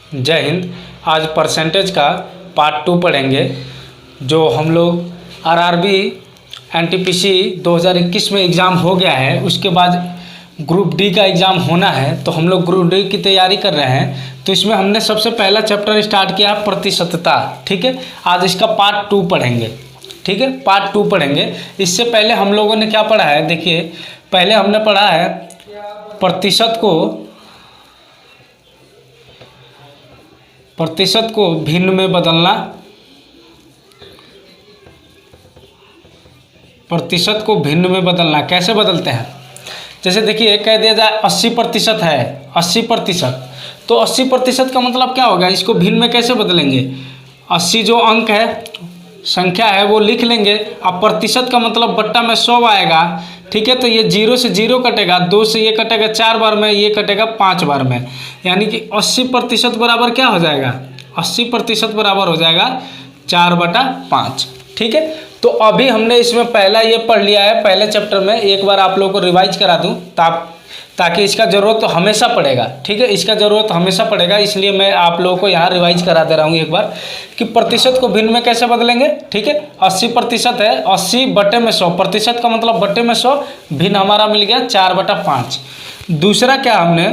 जय हिंद। आज परसेंटेज का पार्ट 2 पढ़ेंगे। जो हम लोग आरआरबी एनटीपीसी 2021 में एग्ज़ाम हो गया है, उसके बाद ग्रुप डी का एग्ज़ाम होना है, तो हम लोग ग्रुप डी की तैयारी कर रहे हैं। तो इसमें हमने सबसे पहला चैप्टर स्टार्ट किया प्रतिशतता। ठीक है, आज इसका पार्ट 2 पढ़ेंगे। ठीक है, पार्ट 2 पढ़ेंगे। इससे पहले हम लोगों ने क्या पढ़ा है, देखिए पहले हमने पढ़ा है प्रतिशत को भिन्न में बदलना। प्रतिशत को भिन्न में बदलना कैसे बदलते हैं, जैसे देखिए कह दिया जाए 80% है, 80%, तो 80% का मतलब क्या होगा, इसको भिन्न में कैसे बदलेंगे। 80 जो अंक है, संख्या है, वो लिख लेंगे। अब प्रतिशत का मतलब बट्टा में 100 आएगा। ठीक है, तो ये 0 से 0 कटेगा, 2 से ये कटेगा 4 बार में, ये कटेगा 5 बार में, यानी कि 80% बराबर क्या हो जाएगा, 80% बराबर हो जाएगा 4/5। ठीक है, तो अभी हमने इसमें पहला ये पढ़ लिया है पहले चैप्टर में। एक बार आप लोगों को रिवाइज करा दूँ ताकि इसका ज़रूरत तो हमेशा पड़ेगा। ठीक है, इसका ज़रूरत हमेशा पड़ेगा, इसलिए मैं आप लोगों को यहाँ रिवाइज करा दे रहा हूँ एक बार कि प्रतिशत को भिन्न में कैसे बदलेंगे। ठीक है, 80% है, 80/100, प्रतिशत का मतलब बट्टे में 100, भिन्न हमारा मिल गया 4/5। दूसरा क्या हमने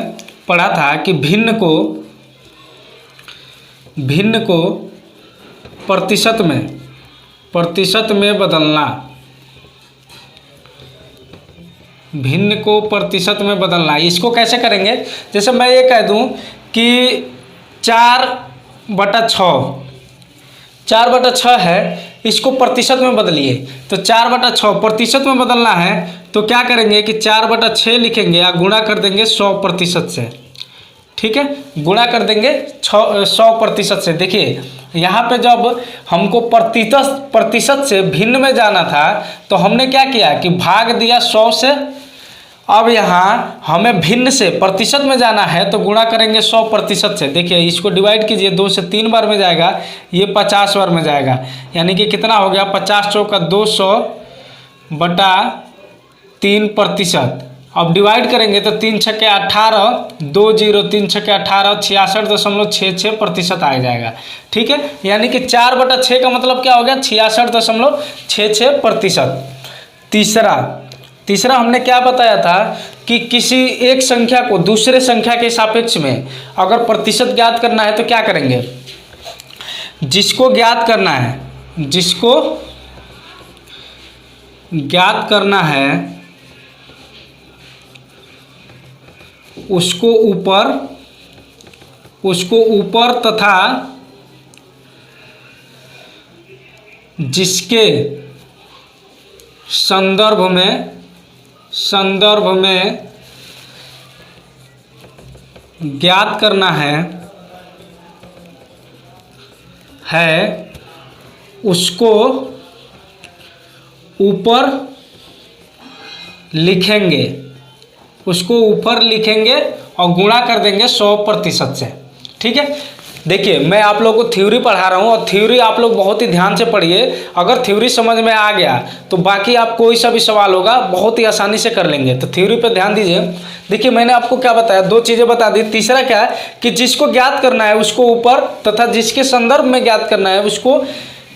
पढ़ा था कि भिन्न को प्रतिशत में बदलना। भिन्न को प्रतिशत में बदलना, इसको कैसे करेंगे, जैसे मैं ये कह दूं कि 4/6 है, इसको प्रतिशत में बदलिए, तो 4/6 प्रतिशत में बदलना है, तो क्या करेंगे कि 4/6 लिखेंगे या गुणा कर देंगे 100% से। ठीक है, गुणा कर देंगे 100% से। देखिए यहाँ पे जब हमको प्रतिशत से भिन्न में जाना था, तो हमने क्या किया कि भाग दिया 100 से। अब यहाँ हमें भिन्न से प्रतिशत में जाना है, तो गुणा करेंगे 100% से। देखिए इसको डिवाइड कीजिए, 2 से 3 बार में जाएगा, ये 50 बार में जाएगा, यानी कि कितना हो गया, 50 चौका 200/3%। अब डिवाइड करेंगे तो 3 छक्के 18, 20, 3 छक्के 18, 66.66% आ जाएगा। ठीक है, यानी कि 4/6 का मतलब क्या हो गया, 66.66%। तीसरा हमने क्या बताया था कि किसी एक संख्या को दूसरे संख्या के सापेक्ष में अगर प्रतिशत ज्ञात करना है तो क्या करेंगे, जिसको ज्ञात करना है उसको ऊपर तथा जिसके संदर्भ में ज्ञात करना है उसको ऊपर लिखेंगे और गुणा कर देंगे 100% से। ठीक है, देखिए मैं आप लोगों को थ्योरी पढ़ा रहा हूँ, और थ्योरी आप लोग बहुत ही ध्यान से पढ़िए। अगर थ्योरी समझ में आ गया तो बाकी आप कोई सा भी सवाल होगा बहुत ही आसानी से कर लेंगे। तो थ्योरी पे ध्यान दीजिए। देखिए मैंने आपको क्या बताया, 2 चीज़ें बता दी। तीसरा क्या है कि जिसको ज्ञात करना है उसको ऊपर तथा जिसके संदर्भ में ज्ञात करना है उसको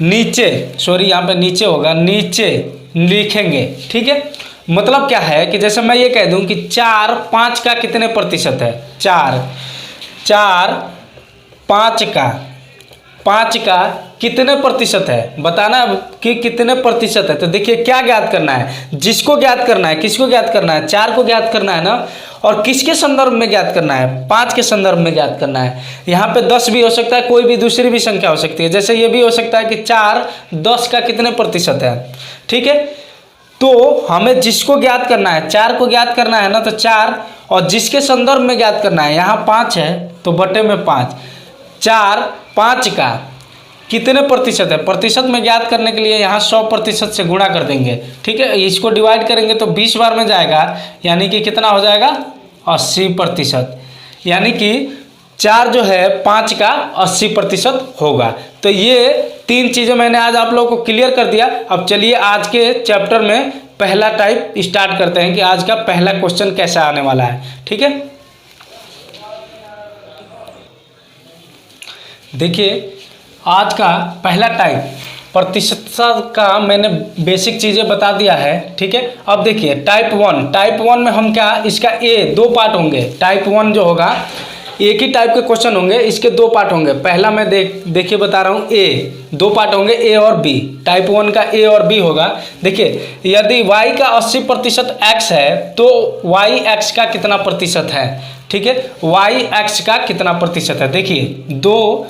नीचे, यहाँ पे नीचे होगा, नीचे लिखेंगे। ठीक है, मतलब क्या है कि जैसे मैं ये कह दूं कि 4 5 का कितने प्रतिशत है, 4 5 का कितने प्रतिशत है, बताना कि कितने प्रतिशत है। तो देखिए क्या ज्ञात करना है, जिसको ज्ञात करना है, किसको ज्ञात करना है, 4 को ज्ञात करना है ना, और किसके संदर्भ में ज्ञात करना है, 5 के संदर्भ में ज्ञात करना है। यहाँ पे 10 भी हो सकता है, कोई भी दूसरी भी संख्या हो सकती है। जैसे ये भी हो सकता है कि 4 10 का कितने प्रतिशत है। ठीक है, तो हमें जिसको ज्ञात करना है, 4 को ज्ञात करना है ना, तो 4, और जिसके संदर्भ में ज्ञात करना है, यहाँ 5 है तो बटे में 5, 4 5 का कितने प्रतिशत है, प्रतिशत में ज्ञात करने के लिए यहाँ 100% से गुणा कर देंगे। ठीक है, इसको डिवाइड करेंगे तो 20 बार में जाएगा, यानी कि कितना हो जाएगा, 80%। यानी कि 4 जो है 5 का 80% होगा। तो ये 3 चीज़ें मैंने आज आप लोगों को क्लियर कर दिया। अब चलिए आज के चैप्टर में पहला टाइप स्टार्ट करते हैं कि आज का पहला क्वेश्चन कैसा आने वाला है। ठीक है, देखिए आज का पहला टाइप प्रतिशत का मैंने बेसिक चीज़ें बता दिया है, ठीक है। अब देखिए टाइप वन में हम क्या, इसका दो पार्ट होंगे। टाइप वन जो होगा एक ही टाइप के क्वेश्चन होंगे, इसके दो पार्ट होंगे। पहला मैं देखिए बता रहा हूँ दो पार्ट होंगे, ए और बी। टाइप वन का ए और बी होगा। देखिए यदि y का 80% x है तो y x का कितना प्रतिशत है, ठीक है। y x का कितना प्रतिशत है। देखिए दो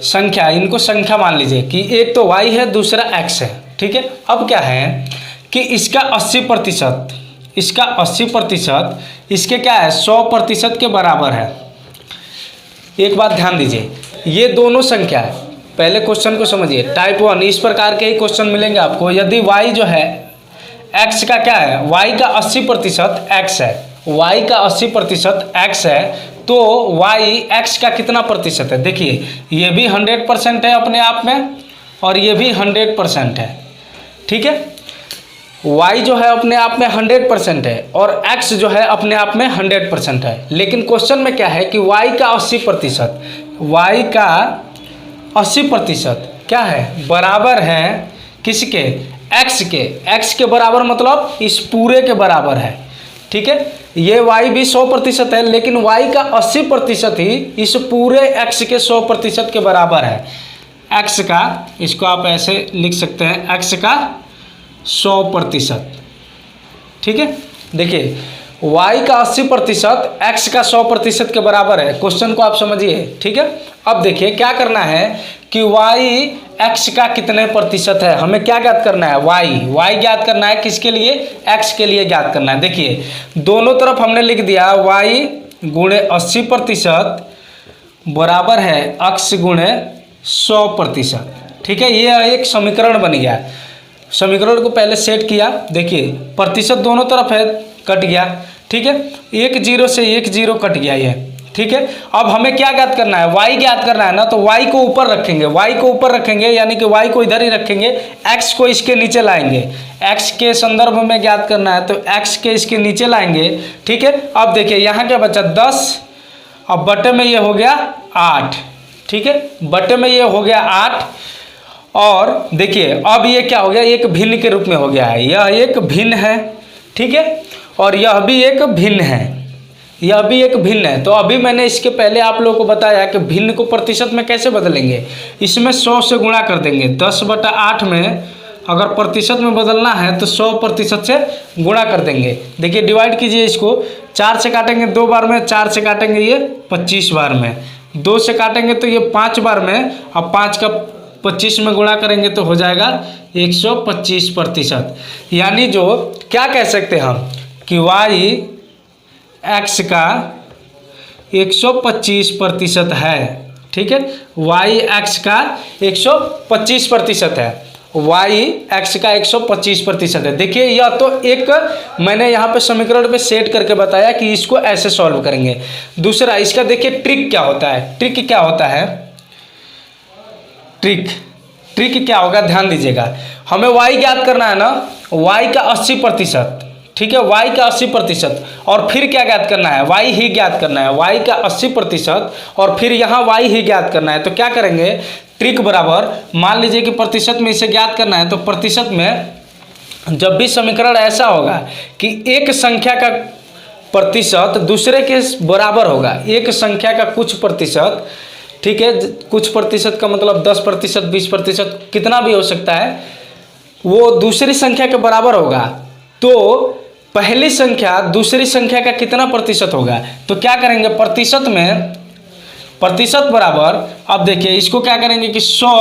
संख्या, इनको संख्या मान लीजिए कि एक तो y है दूसरा x है, ठीक है। अब क्या है कि इसका 80%, इसका 80% इसके क्या है 100% के बराबर है। एक बात ध्यान दीजिए, ये दोनों संख्या है, पहले क्वेश्चन को समझिए। टाइप वन इस प्रकार के ही क्वेश्चन मिलेंगे आपको। यदि y जो है x का क्या है, y का 80% x है, y का 80% x है तो y x का कितना प्रतिशत है। देखिए ये भी 100% है अपने आप में और ये भी 100% है, ठीक है। y जो है अपने आप में 100% है और x जो है अपने आप में 100% है। लेकिन क्वेश्चन में क्या है कि y का 80%, y का 80% क्या है बराबर है किसके, x के। x के बराबर मतलब इस पूरे के बराबर है, ठीक है। ये y भी 100% है लेकिन y का 80% ही इस पूरे x के 100% के बराबर है। x का, इसको आप ऐसे लिख सकते हैं, x का 100%, ठीक है। देखिए y का 80% x का 100% के बराबर है। क्वेश्चन को आप समझिए, ठीक है। अब देखिए क्या करना है कि y x का कितने प्रतिशत है, हमें क्या ज्ञात करना है, y ज्ञात करना है। किसके लिए, x के लिए ज्ञात करना है। देखिए दोनों तरफ हमने लिख दिया y गुणे 80% बराबर है x गुणे 100%, ठीक है। ये एक समीकरण बन गया। समीकरण को पहले सेट किया, देखिए प्रतिशत दोनों तरफ है, कट गया, ठीक है। एक जीरो से एक जीरो कट गया ये, ठीक है। अब हमें क्या ज्ञात करना है, y ज्ञात करना है ना, तो y को ऊपर रखेंगे, y को ऊपर रखेंगे यानी कि y को इधर ही रखेंगे, x को इसके नीचे लाएंगे। x के संदर्भ में ज्ञात करना है तो x के इसके नीचे लाएंगे, ठीक है। अब देखिए यहाँ क्या बचा 10, अब बटे में ये हो गया 8, ठीक है। बटे में ये हो गया 8 और देखिए अब ये क्या हो गया, एक भिन्न के रूप में हो गया है। यह एक भिन्न है, ठीक है, और यह भी एक भिन्न है, यह भी एक भिन्न है। तो अभी मैंने इसके पहले आप लोगों को बताया कि भिन्न को प्रतिशत में कैसे बदलेंगे। इसमें 100 से गुणा कर देंगे। 10/8 में अगर प्रतिशत में बदलना है तो 100% से गुणा कर देंगे। देखिए डिवाइड कीजिए, इसको 4 से काटेंगे 2 बार में, 4 से काटेंगे ये 25 बार में, 2 से काटेंगे तो ये 5 बार में, अब 5 का 25 में गुणा करेंगे तो हो जाएगा 125%। यानी जो क्या कह सकते हैं हम कि y x का 125% है, ठीक है। y x का 125% है, y x का 125% है। देखिए यह तो एक मैंने यहाँ पे समीकरण पे सेट करके बताया कि इसको ऐसे सॉल्व करेंगे। दूसरा इसका देखिए ट्रिक क्या होता है, ट्रिक क्या होता है, ट्रिक क्या होगा ध्यान दीजिएगा। हमें y ज्ञात करना है ना, y का 80%, ठीक है, y का 80% और फिर क्या ज्ञात करना है, y ही ज्ञात करना है। y का 80% और फिर यहाँ y ही ज्ञात करना है। तो क्या करेंगे, ट्रिक बराबर, मान लीजिए कि प्रतिशत में इसे ज्ञात करना है तो प्रतिशत में जब भी समीकरण ऐसा होगा कि एक संख्या का प्रतिशत दूसरे के बराबर होगा, एक संख्या का कुछ प्रतिशत, ठीक है, कुछ प्रतिशत का मतलब 10%, 20%, कितना भी हो सकता है, वो दूसरी संख्या के बराबर होगा तो पहली संख्या दूसरी संख्या का कितना प्रतिशत होगा। तो क्या करेंगे, प्रतिशत में प्रतिशत बराबर, अब देखिए इसको क्या करेंगे कि 100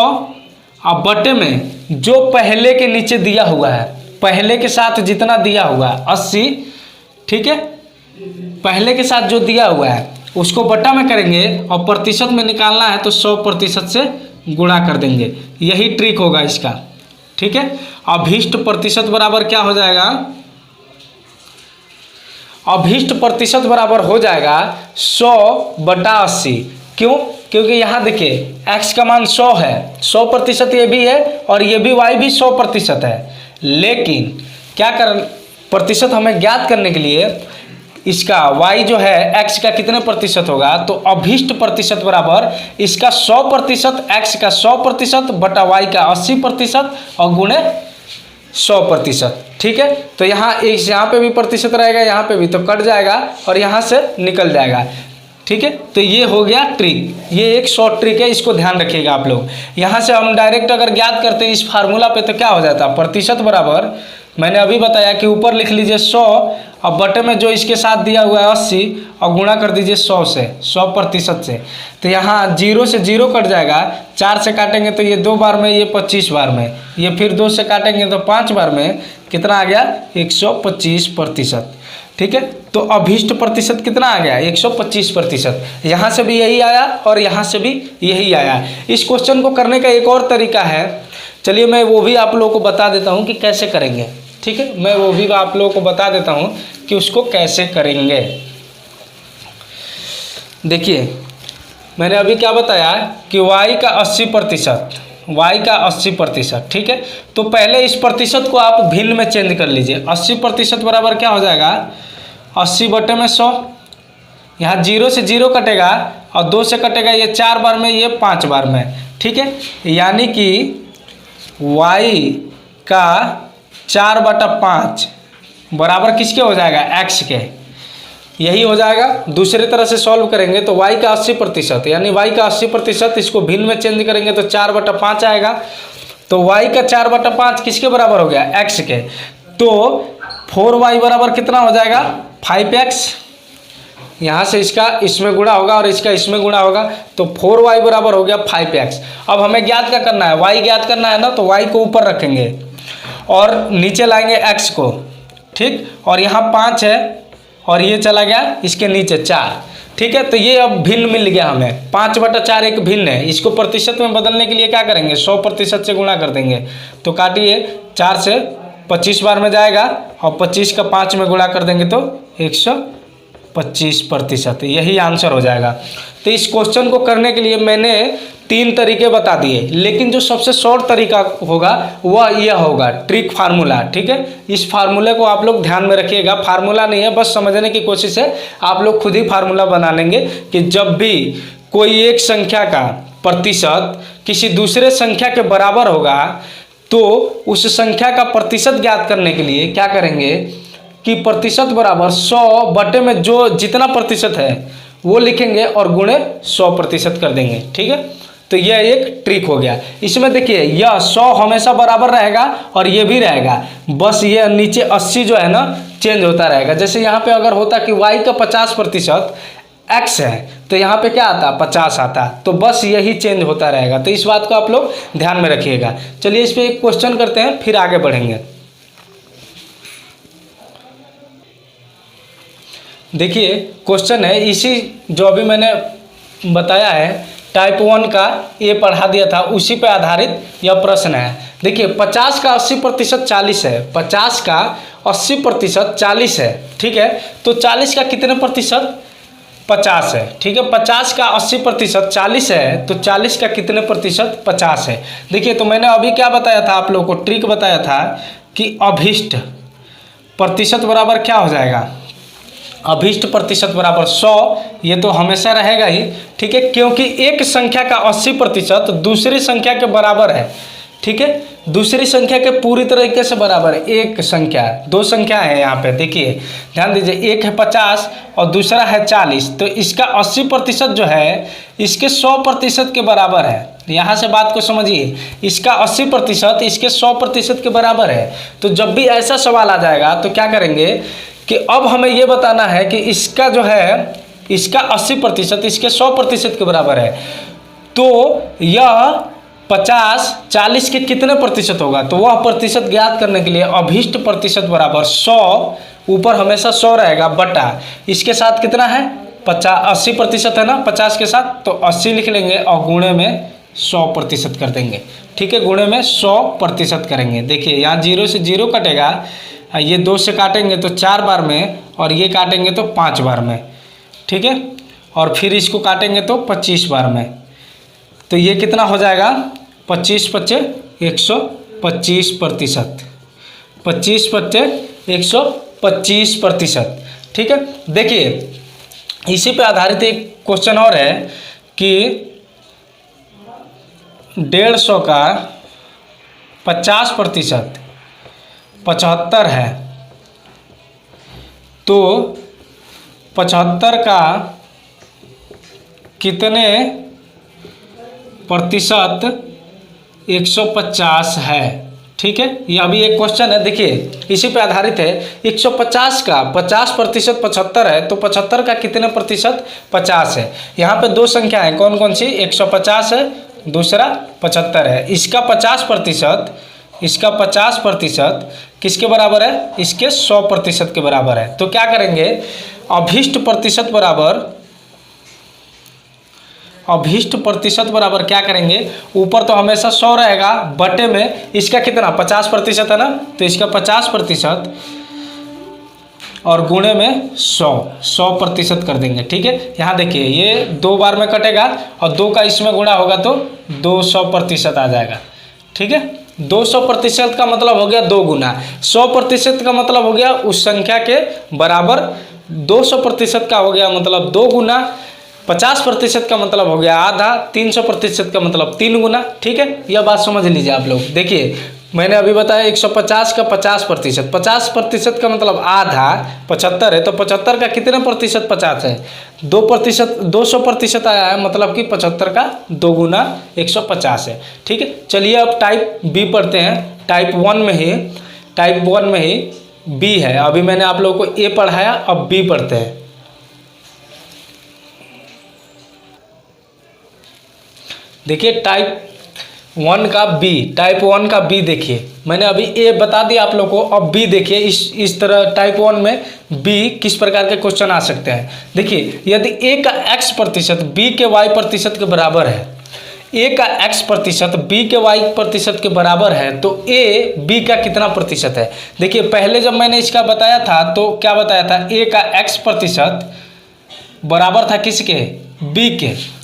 अब बटे में जो पहले के नीचे दिया हुआ है, पहले के साथ जितना दिया हुआ है 80, ठीक है, पहले के साथ जो दिया हुआ है उसको बटा में करेंगे और प्रतिशत में निकालना है तो 100% से गुणा कर देंगे। यही ट्रिक होगा इसका, ठीक है। अभीष्ट प्रतिशत बराबर क्या हो जाएगा, अभीष्ट प्रतिशत बराबर हो जाएगा 100/80। क्यों, क्योंकि यहाँ देखिए x का मान 100 है, 100% ये भी है और ये भी y भी 100% है। लेकिन क्या कर, प्रतिशत हमें ज्ञात करने के लिए इसका y जो है x का कितने प्रतिशत होगा, तो अभिष्ट प्रतिशत बराबर इसका 100%, x का 100% बटा y का 80% और गुणे 100%। ठीक है, तो यहाँ पे भी प्रतिशत रहेगा, यहाँ पे भी, तो कट जाएगा और यहाँ से निकल जाएगा। ठीक है, तो ये हो गया ट्रिक, ये एक शॉर्ट ट्रिक है, इसको ध्यान रखिएगा आप लोग। यहाँ से हम डायरेक्ट अगर ज्ञात करते हैं इस फार्मूला पे तो क्या हो जाता है, प्रतिशत बराबर मैंने अभी बताया कि ऊपर लिख लीजिए 100 और बटे में जो इसके साथ दिया हुआ है 80 और गुणा कर दीजिए 100 से, 100% से। तो यहाँ 0 से 0 कट जाएगा, 4 से काटेंगे तो ये 2 बार में, ये 25 बार में, ये फिर 2 से काटेंगे तो 5 बार में, कितना आ गया 125%। ठीक है, तो अभिष्ट प्रतिशत कितना आ गया 125%। यहाँ से भी यही आया और यहाँ से भी यही आया। इस क्वेश्चन को करने का एक और तरीका है, चलिए मैं वो भी आप लोगों को बता देता हूँ कि कैसे करेंगे। ठीक है, मैं वो भी आप लोगों को बता देता हूँ कि उसको कैसे करेंगे। देखिए मैंने अभी क्या बताया कि y का 80%, y का 80%। ठीक है, तो पहले इस प्रतिशत को आप भिन्न में चेंज कर लीजिए। 80% बराबर क्या हो जाएगा 80 बटे में 100, यहाँ 0 से 0 कटेगा और 2 से कटेगा, ये 4 बार में, ये 5 बार में। ठीक है, यानी कि y का 4/5 बराबर किसके हो जाएगा x के, यही हो जाएगा। दूसरी तरह से सॉल्व करेंगे तो y का 80%, यानी y का 80%, इसको भिन्न में चेंज करेंगे तो 4/5 आएगा। तो y का 4/5 किसके बराबर हो गया x के, तो 4y बराबर कितना हो जाएगा 5x। यहाँ से इसका इसमें गुणा होगा और इसका इसमें गुणा होगा, तो 4y बराबर हो गया 5x। अब हमें ज्ञात क्या करना है, y ज्ञात करना है ना, तो y को ऊपर रखेंगे और नीचे लाएंगे x को। ठीक, और यहाँ 5 है और ये चला गया इसके नीचे 4। ठीक है, तो ये अब भिन्न मिल गया हमें, 5/4 एक भिन्न है। इसको प्रतिशत में बदलने के लिए क्या करेंगे 100% से गुणा कर देंगे, तो काटिए 4 से 25 बार में जाएगा और 25 का 5 में गुणा कर देंगे तो 125%, यही आंसर हो जाएगा। तो इस क्वेश्चन को करने के लिए मैंने 3 तरीके बता दिए, लेकिन जो सबसे शॉर्ट तरीका होगा वह यह होगा ट्रिक फार्मूला। ठीक है, इस फार्मूले को आप लोग ध्यान में रखिएगा, फार्मूला नहीं है, बस समझने की कोशिश है। आप लोग खुद ही फार्मूला बना लेंगे कि जब भी कोई एक संख्या का प्रतिशत किसी दूसरे संख्या के बराबर होगा तो उस संख्या का प्रतिशत ज्ञात करने के लिए क्या करेंगे कि प्रतिशत बराबर 100 बटे में जो जितना प्रतिशत है वो लिखेंगे और गुणे 100% कर देंगे। ठीक है, तो यह एक ट्रिक हो गया। इसमें देखिए यह 100 हमेशा बराबर रहेगा और ये भी रहेगा, बस ये नीचे 80 जो है ना चेंज होता रहेगा। जैसे यहाँ पे अगर होता कि y का 50% x है तो यहाँ पे क्या आता 50 आता, तो बस यही चेंज होता रहेगा। तो इस बात को आप लोग ध्यान में रखिएगा। चलिए इस पर एक क्वेश्चन करते हैं फिर आगे बढ़ेंगे। देखिए क्वेश्चन है इसी जो अभी मैंने बताया है टाइप 1 का, ये पढ़ा दिया था, उसी पे आधारित यह प्रश्न है। देखिए 50 का 80% 40 है, 50 का 80% 40 है। ठीक है, तो 40 का कितने प्रतिशत 50 है। ठीक है, 50 का 80% 40 है, तो 40 का कितने प्रतिशत 50 है। देखिए तो मैंने अभी क्या बताया था आप लोगों को, ट्रिक बताया था कि अभिष्ट प्रतिशत बराबर क्या हो जाएगा, अभिष्ट प्रतिशत बराबर 100, ये तो हमेशा रहेगा ही। ठीक है, क्योंकि एक संख्या का 80% दूसरी संख्या के बराबर है। ठीक है, दूसरी संख्या के पूरी तरीके से बराबर है। एक संख्या, दो संख्या है यहाँ पे, देखिए ध्यान दीजिए, एक है 50 और दूसरा है 40, तो इसका 80% जो है इसके 100% के बराबर है। यहाँ से बात को समझिए, इसका 80% इसके 100% के बराबर है। तो जब भी ऐसा सवाल आ जाएगा तो क्या करेंगे कि अब हमें ये बताना है कि इसका जो है इसका 80% इसके 100% के बराबर है, तो यह 50 40 के कितने प्रतिशत होगा, तो वह प्रतिशत ज्ञात करने के लिए अभिष्ट प्रतिशत बराबर 100, ऊपर हमेशा 100 रहेगा, बटा इसके साथ कितना है 80% है ना 50 के साथ, तो 80 लिख लेंगे और गुणे में 100% कर देंगे। ठीक है, गुणे में 100% करेंगे। देखिए यहाँ 0 से 0 कटेगा, ये 2 से काटेंगे तो 4 बार में और ये काटेंगे तो 5 बार में। ठीक है, और फिर इसको काटेंगे तो 25 बार में, तो ये कितना हो जाएगा 25 × 125%, 25 × 125%। ठीक है, देखिए इसी पे आधारित एक क्वेश्चन और है कि 150 का 50% 75 है, तो 75 का कितने प्रतिशत 150 है। ठीक है, ये अभी एक क्वेश्चन है, देखिए इसी पे आधारित है। 150 का 50% 75 है, तो 75 का कितने प्रतिशत 50 है। यहाँ पे दो संख्या है, कौन कौन सी, 150 है, दूसरा 75 है। इसका 50% किसके बराबर है, इसके 100% के बराबर है। तो क्या करेंगे, अभिष्ट प्रतिशत बराबर क्या करेंगे, ऊपर तो हमेशा 100 रहेगा, बटे में इसका कितना 50% है ना, तो इसका 50% और गुणे में 100% कर देंगे। ठीक है, यहाँ देखिए ये 2 बार में कटेगा और 2 का इसमें गुणा होगा तो 200% आ जाएगा। ठीक है, 200% का मतलब हो गया 2 गुना, 100% का मतलब हो गया उस संख्या के बराबर, 200% का हो गया मतलब 2 गुना, 50% का मतलब हो गया आधा, 300% का मतलब 3 गुना। ठीक है, यह बात समझ लीजिए आप लोग। देखिए मैंने अभी बताया 150 का 50%, 50% का मतलब आधा, 75 है, तो 75 का कितने प्रतिशत 50 है, 2%, 200% आया है, मतलब कि 75 का 2 गुना 150 है। ठीक है, चलिए अब टाइप बी पढ़ते हैं। टाइप वन में ही बी है। अभी मैंने आप लोगों को ए पढ़ाया, अब बी पढ़ते हैं। देखिए टाइप वन का बी देखिए, मैंने अभी ए बता दिया आप लोगों को, अब बी देखिए। इस तरह टाइप वन में बी किस प्रकार के क्वेश्चन आ सकते हैं। देखिए यदि ए का x प्रतिशत बी के y प्रतिशत के बराबर है, ए का x प्रतिशत बी के y प्रतिशत के बराबर है, तो ए बी का कितना प्रतिशत है। देखिए पहले जब मैंने इसका बताया था तो क्या बताया था, ए का x प्रतिशत बराबर था किसके, बी के।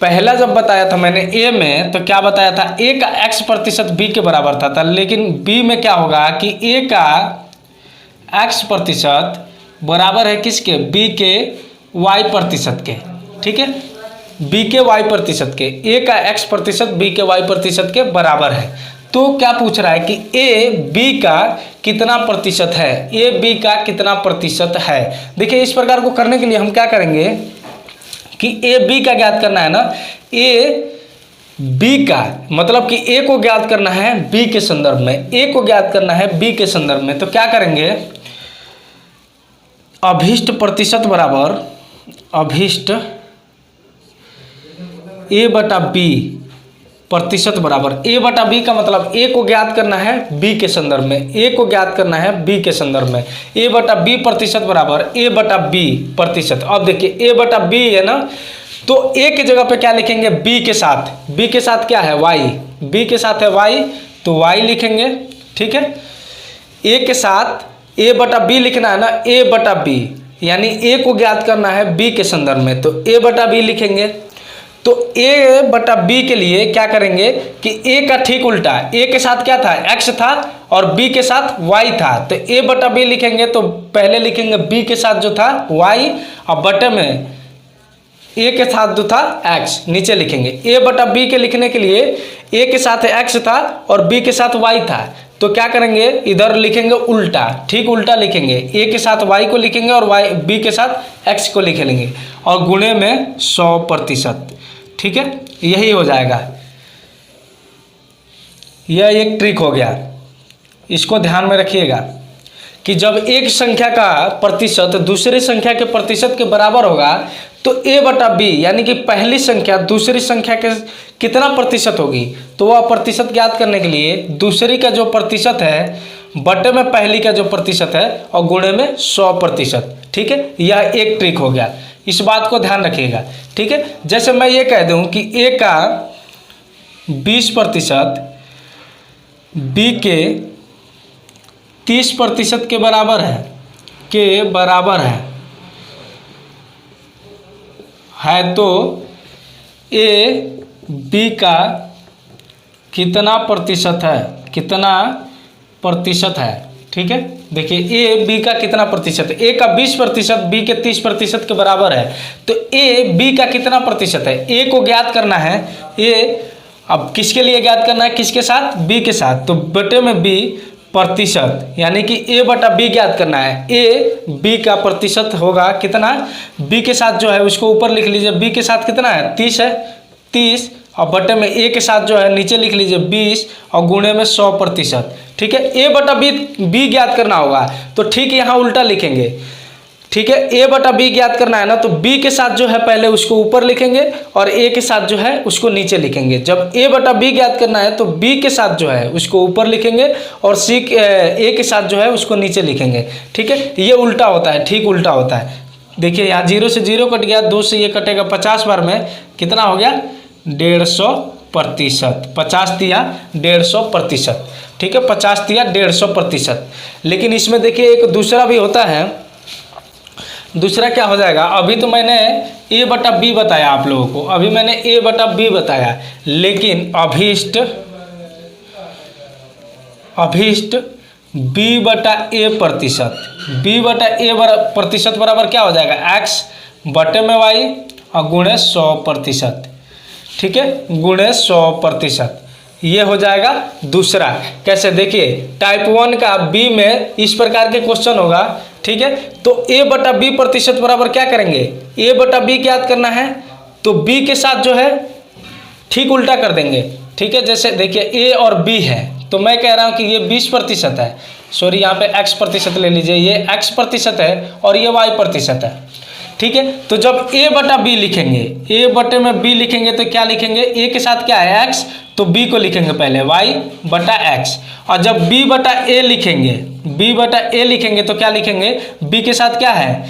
पहला जब बताया था मैंने ए में तो क्या बताया था, ए का x प्रतिशत बी के बराबर था, लेकिन बी में क्या होगा कि ए का x प्रतिशत बराबर है किसके, बी के y प्रतिशत के। ठीक है, बी के y प्रतिशत के, ए का x प्रतिशत बी के y प्रतिशत के बराबर है। तो क्या पूछ रहा है कि ए बी का कितना प्रतिशत है, ए बी का कितना प्रतिशत है। देखिए इस प्रकार को करने के लिए हम क्या करेंगे कि ए बी का ज्ञात करना है ना, ए बी का मतलब कि ए को ज्ञात करना है बी के संदर्भ में, ए को ज्ञात करना है बी के संदर्भ में। तो क्या करेंगे, अभिष्ट प्रतिशत बराबर अभिष्ट ए बटा बी प्रतिशत बराबर, ए बटा बी का मतलब ए को ज्ञात करना है बी के संदर्भ में, ए को ज्ञात करना है बी के संदर्भ में, ए बटा बी प्रतिशत बराबर ए बटा बी प्रतिशत। अब देखिए ए बटा बी है ना, तो ए की जगह पे क्या लिखेंगे, बी के साथ क्या है, वाई, बी के साथ है वाई, तो वाई लिखेंगे। ठीक है, ए के साथ ए बटा बी लिखना है ना, ए बटा बी, यानी ए को ज्ञात करना है बी के संदर्भ में, तो ए बटा बी लिखेंगे। तो ए बटा बी के लिए क्या करेंगे कि ए का ठीक उल्टा, ए के साथ क्या था, x था और b के साथ y था, तो ए बटा बी लिखेंगे। तो पहले लिखेंगे b के साथ जो था y और बटे में ए के साथ जो था x नीचे लिखेंगे। ए बटा बी के लिखने के लिए ए के साथ x था और b के साथ y था, तो क्या करेंगे इधर लिखेंगे उल्टा, ठीक उल्टा लिखेंगे, ए के साथ y को लिखेंगे और b के साथ x को लिख लेंगे और गुणे में 100%। ठीक है, यही हो जाएगा। यह एक ट्रिक हो गया, इसको ध्यान में रखिएगा कि जब एक संख्या का प्रतिशत दूसरी संख्या के प्रतिशत के बराबर होगा तो a बटा b यानी कि पहली संख्या दूसरी संख्या के कितना प्रतिशत होगी, तो वह प्रतिशत ज्ञात करने के लिए दूसरी का जो प्रतिशत है बटे में पहली का जो प्रतिशत है और गुणे में 100%। ठीक है, यह एक ट्रिक हो गया, इस बात को ध्यान रखिएगा। ठीक है, जैसे मैं ये कह दूं कि a का 20% b के 30% के बराबर है तो a b का कितना प्रतिशत है। ठीक है, देखिए ए बी का कितना प्रतिशत है, ए का 20% बी के 30% के बराबर है। तो ए बी का कितना प्रतिशत है, ए को ज्ञात करना है। ए अब किसके लिए ज्ञात करना है, किसके साथ, बी के साथ। तो बटे में बी प्रतिशत, यानी कि ए बटा बी ज्ञात करना है। ए बी का प्रतिशत होगा कितना, बी के साथ जो है उसको ऊपर लिख लीजिए, बी के साथ कितना है 30 है, 30 और बटे में ए के साथ जो है नीचे लिख लीजिए 20 और गुणे में 100%। ठीक है, ए बटा बी ज्ञात करना होगा, तो ठीक यहाँ उल्टा लिखेंगे। ठीक है, ए बटा बी ज्ञात करना है ना, तो बी के साथ जो है पहले उसको ऊपर लिखेंगे और ए के साथ जो है उसको नीचे लिखेंगे। जब ए बटा बी ज्ञात करना है तो बी के साथ जो है उसको ऊपर लिखेंगे और ए के साथ जो है उसको नीचे लिखेंगे। ठीक है, ये उल्टा होता है, ठीक उल्टा होता है। देखिए यहाँ 0 से 0 कट गया, 2 से ये कटेगा, 50 बार में कितना हो गया 150%। 50 दिया 150%। ठीक है, 50 दिया 150%। लेकिन इसमें देखिए एक दूसरा भी होता है। दूसरा क्या हो जाएगा, अभी तो मैंने ए बटा बी बताया आप लोगों को, अभी मैंने ए बटा बी बताया, लेकिन अभीष्ट बी बटा ए प्रतिशत, बी बटा ए प्रतिशत बराबर क्या हो जाएगा, x बटे में y और गुणे 100%। ठीक है, गुणे 100%। ये हो जाएगा दूसरा। कैसे, देखिए टाइप 1 का बी में इस प्रकार के क्वेश्चन होगा। ठीक है, तो a बटा बी प्रतिशत बराबर क्या करेंगे, a बटा बी ज्ञात करना है तो b के साथ जो है ठीक उल्टा कर देंगे। ठीक है, जैसे देखिए a और b है, तो मैं कह रहा हूँ कि ये 20% है, सॉरी यहाँ पे x प्रतिशत ले लीजिए, ये x प्रतिशत है और ये y प्रतिशत है। ठीक है, तो जब a बटा b लिखेंगे, a बटे में b लिखेंगे तो क्या लिखेंगे, a के साथ क्या है x, तो b को लिखेंगे पहले y बटा x, और जब b बटा a लिखेंगे, b बटा a लिखेंगे तो क्या लिखेंगे, b के साथ क्या है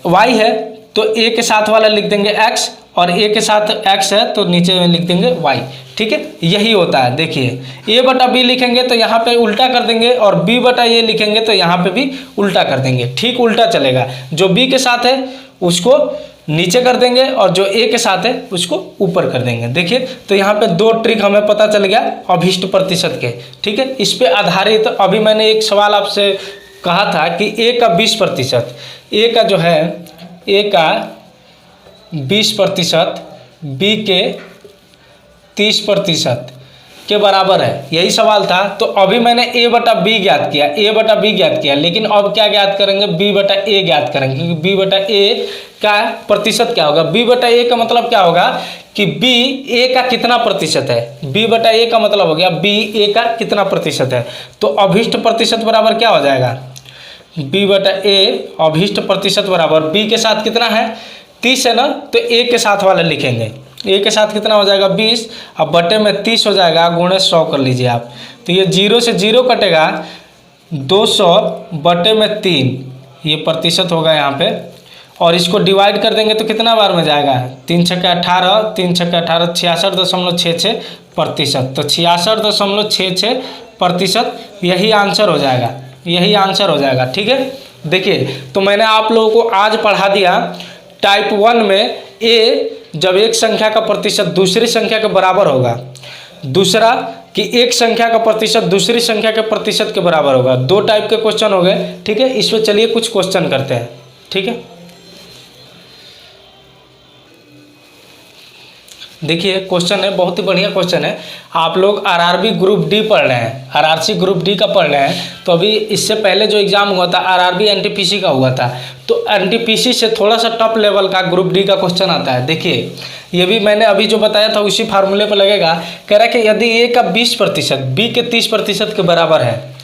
y है, तो a के साथ वाला लिख देंगे x और a के साथ x है तो नीचे में लिख देंगे y। ठीक है, यही होता है। देखिए a बटा b लिखेंगे तो यहाँ पे उल्टा कर देंगे और b बटा a लिखेंगे तो यहाँ पे भी उल्टा कर देंगे। ठीक उल्टा चलेगा, जो b के साथ है उसको नीचे कर देंगे और जो a के साथ है उसको ऊपर कर देंगे। देखिए तो यहाँ पे 2 ट्रिक हमें पता चल गया अभीष्ट प्रतिशत के। ठीक है, इस पे आधारित अभी मैंने एक सवाल आपसे कहा था कि a का 20%, a का जो है a का 20% b के 30% के बराबर है, यही सवाल था। तो अभी मैंने a बटा b ज्ञात किया, a बटा b ज्ञात किया, लेकिन अब क्या ज्ञात करेंगे, b बटा a ज्ञात करेंगे, क्योंकि b बटा a का प्रतिशत क्या होगा, b बटा a का मतलब क्या होगा कि b a का कितना प्रतिशत है, b बटा a का मतलब हो गया b a का कितना प्रतिशत है। तो अभीष्ट प्रतिशत बराबर क्या हो जाएगा, b बटा a अभीष्ट प्रतिशत बराबर b के साथ कितना है 30 है ना, तो a के साथ वाला लिखेंगे, a के साथ कितना हो जाएगा 20, अब बटे में 30 हो जाएगा, गुणे 100 कर लीजिए आप। तो ये 0 से 0 कटेगा, 200 बटे में 3 ये प्रतिशत होगा यहाँ पे, और इसको डिवाइड कर देंगे तो कितना बार में जाएगा, 3 छक्का 18, 3 छक्का 18, 66.66%। तो 66.66% यही आंसर हो जाएगा, यही आंसर हो जाएगा। ठीक है, देखिए तो मैंने आप लोगों को आज पढ़ा दिया टाइप 1 में a जब एक संख्या का प्रतिशत दूसरी संख्या के बराबर होगा, दूसरा कि एक संख्या का प्रतिशत दूसरी संख्या के प्रतिशत के बराबर होगा। 2 टाइप के क्वेश्चन हो गए। ठीक है, इस पर चलिए कुछ क्वेश्चन करते हैं। ठीक है, देखिए क्वेश्चन है, बहुत ही बढ़िया क्वेश्चन है। आप लोग आरआरबी ग्रुप डी पढ़ रहे हैं, आरआरसी ग्रुप डी का पढ़ रहे हैं, तो अभी इससे पहले जो एग्जाम हुआ था आरआरबी एनटीपीसी का हुआ था, तो एनटीपीसी से थोड़ा सा टॉप लेवल का ग्रुप डी का क्वेश्चन आता है। देखिए ये भी मैंने अभी जो बताया था उसी फार्मूले पर लगेगा। कह रहा है कि यदि ए का 20% बी के 30% के बराबर है,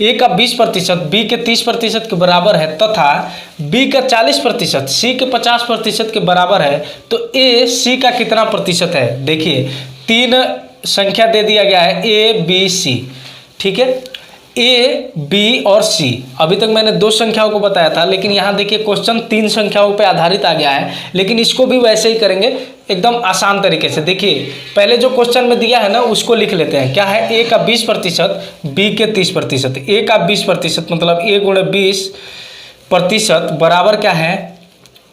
ए का 20% बी के 30% के बराबर है, तथा बी का 40% सी के 50% के बराबर है, तो ए सी का कितना प्रतिशत है। देखिए 3 संख्या दे दिया गया है ए बी सी। ठीक है, ए बी और सी, अभी तक मैंने 2 संख्याओं को बताया था, लेकिन यहाँ देखिए क्वेश्चन 3 संख्याओं पे आधारित आ गया है, लेकिन इसको भी वैसे ही करेंगे एकदम आसान तरीके से। देखिए पहले जो क्वेश्चन में दिया है ना उसको लिख लेते हैं। क्या है, ए का 20% बी के 30%। ए का 20% मतलब ए गुणे 20% बराबर क्या है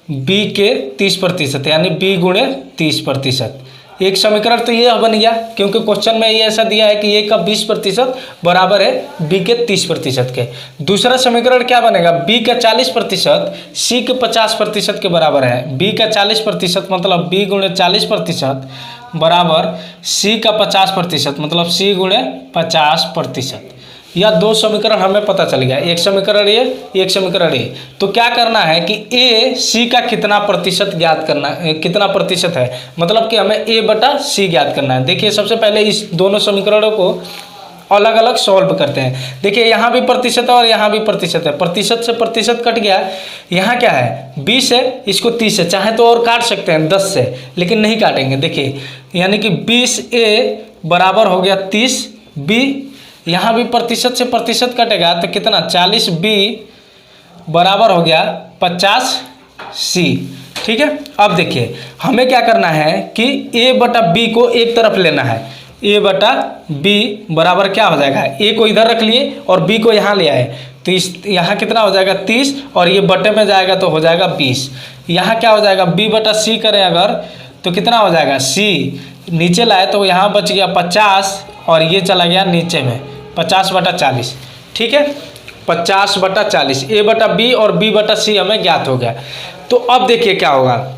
बी के 30%, यानी बी गुणे 30%। एक समीकरण तो ये बन गया, क्योंकि क्वेश्चन में ये ऐसा दिया है कि ए का 20% बराबर है बी के 30% के। दूसरा समीकरण क्या बनेगा, बी का 40% सी के 50% के बराबर है। बी का 40% मतलब बी गुणे 40% बराबर सी का 50% मतलब सी गुणे 50%। यह दो समीकरण हमें पता चल गया, एक समीकरण ये, एक समीकरण ये। तो क्या करना है कि ए सी का कितना प्रतिशत ज्ञात करना है, कितना प्रतिशत है, मतलब कि हमें ए बटा सी ज्ञात करना है। देखिए सबसे पहले इस दोनों समीकरणों को अलग अलग सॉल्व करते हैं। देखिए यहाँ भी प्रतिशत है और यहाँ भी प्रतिशत है, प्रतिशत से प्रतिशत कट गया। यहाँ क्या है 20 है, इसको 30 है, चाहे तो और काट सकते हैं 10 से, लेकिन नहीं काटेंगे। देखिए यानी कि 20 ए बराबर हो गया 30 बी, यहाँ भी प्रतिशत से प्रतिशत कटेगा तो कितना 40 बी बराबर हो गया 50 सी। ठीक है, अब देखिए हमें क्या करना है कि ए बटा बी को एक तरफ लेना है। ए बटा बी बराबर क्या हो जाएगा, ए को इधर रख लिए और बी को यहाँ ले आए, तो इस यहाँ कितना हो जाएगा 30 और ये बटे में जाएगा तो हो जाएगा 20। यहाँ क्या हो जाएगा बी बटा सी करें अगर तो कितना हो जाएगा, सी नीचे लाए तो यहाँ बच गया 50 और ये चला गया नीचे में 50 बटा 40। ठीक है, 50 बटा 40 ए बटा बी और बी बटा सी हमें ज्ञात हो गया। तो अब देखिए क्या होगा,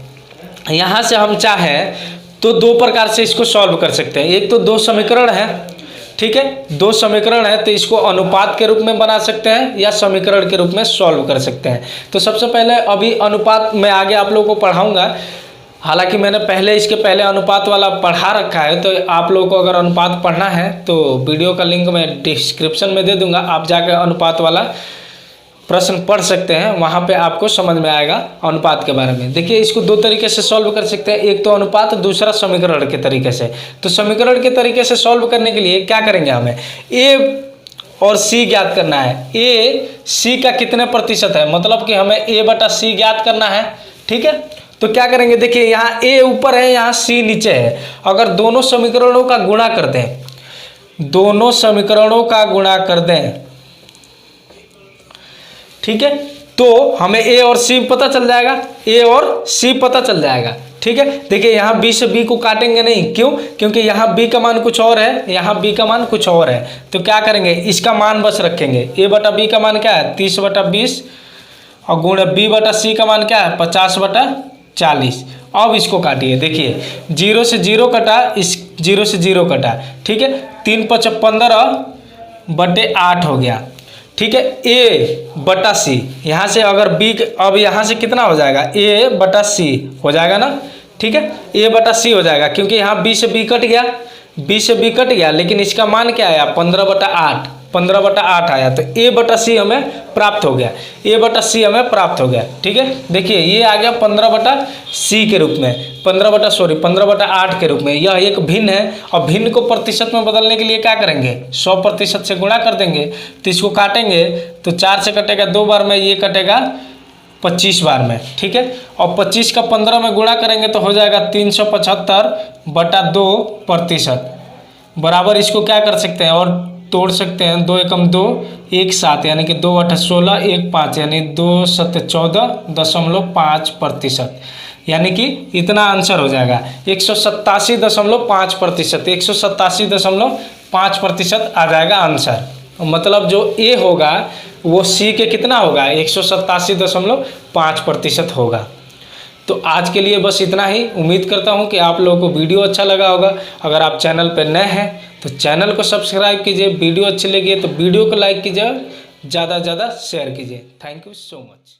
यहाँ से हम चाहे तो दो प्रकार से इसको सॉल्व कर सकते हैं। एक तो दो समीकरण है, ठीक है, दो समीकरण है तो इसको अनुपात के रूप में बना सकते हैं या समीकरण के रूप में सॉल्व कर सकते हैं। तो सबसे पहले अभी अनुपात मैं आगे आप लोगों को पढ़ाऊँगा, हालांकि मैंने पहले इसके पहले अनुपात वाला पढ़ा रखा है, तो आप लोगों को अगर अनुपात पढ़ना है तो वीडियो का लिंक मैं डिस्क्रिप्शन में दे दूंगा, आप जाकर अनुपात वाला प्रश्न पढ़ सकते हैं, वहाँ पे आपको समझ में आएगा अनुपात के बारे में। देखिए इसको दो तरीके से सॉल्व कर सकते हैं, एक तो अनुपात, दूसरा समीकरण के तरीके से। तो समीकरण के तरीके से सॉल्व करने के लिए क्या करेंगे, हमें ए और सी ज्ञात करना है। ए सी का कितने प्रतिशत है, मतलब कि हमें ए बटा सी ज्ञात करना है। ठीक है, तो क्या करेंगे, देखिए यहाँ ए ऊपर है, यहाँ सी नीचे है। अगर दोनों समीकरणों का गुणा कर दें, दोनों समीकरणों का गुणा कर दें, ठीक है, तो हमें ए और सी पता चल जाएगा, ए और सी पता चल जाएगा। ठीक है, देखिए यहाँ बी से बी को काटेंगे नहीं, क्यों, क्योंकि यहाँ बी का मान कुछ और है, यहाँ बी का मान कुछ और है। तो क्या करेंगे, इसका मान बस रखेंगे। ए बटा बी का मान क्या है 30 बटा 20 और गुण बी बटा सी का मान क्या है 50 बटा 40। अब इसको काटिए, देखिए 0 से 0 कटा, इस 0 से 0 कटा। ठीक है, 3 × 5 = 15 बटे 8 हो गया। ठीक है, ए बटा सी, यहाँ से अगर बी, अब यहाँ से कितना हो जाएगा, ए बटा सी हो जाएगा ना। ठीक है, ए बटा सी हो जाएगा, क्योंकि यहाँ बी से बी कट गया, बी से बी कट गया, लेकिन इसका मान क्या आया 15 बटा 8, 15 बटा 8 आया। तो ए बटा सी हमें प्राप्त हो गया, ए बटा सी हमें प्राप्त हो गया। ठीक है, देखिए ये आ गया 15 बटा सी के रूप में, 15 बटा 8 के रूप में। यह एक भिन्न है, और भिन्न को प्रतिशत में बदलने के लिए क्या करेंगे, 100% से गुणा कर देंगे। तो इसको काटेंगे तो 4 से कटेगा 2 बार में, ये कटेगा 25 बार में। ठीक है, और 25 का 15 में गुणा करेंगे तो हो जाएगा 375 बटा 2% बराबर। इसको क्या कर सकते हैं और तोड़ सकते हैं, 2 एकम 2 1 7, यानी कि 2 × 8 = 16 1 5, यानी 2 × 7 = 14.5%, यानी कि इतना आंसर हो जाएगा 187.5%, 187.5% आ जाएगा आंसर। मतलब जो ए होगा वो सी के कितना होगा 187.5% होगा। तो आज के लिए बस इतना ही। उम्मीद करता हूँ कि आप लोगों को वीडियो अच्छा लगा होगा। अगर आप चैनल पर नए हैं तो चैनल को सब्सक्राइब कीजिए, वीडियो अच्छी लगी तो वीडियो को लाइक कीजिए, ज़्यादा से ज़्यादा शेयर कीजिए। Thank you so much.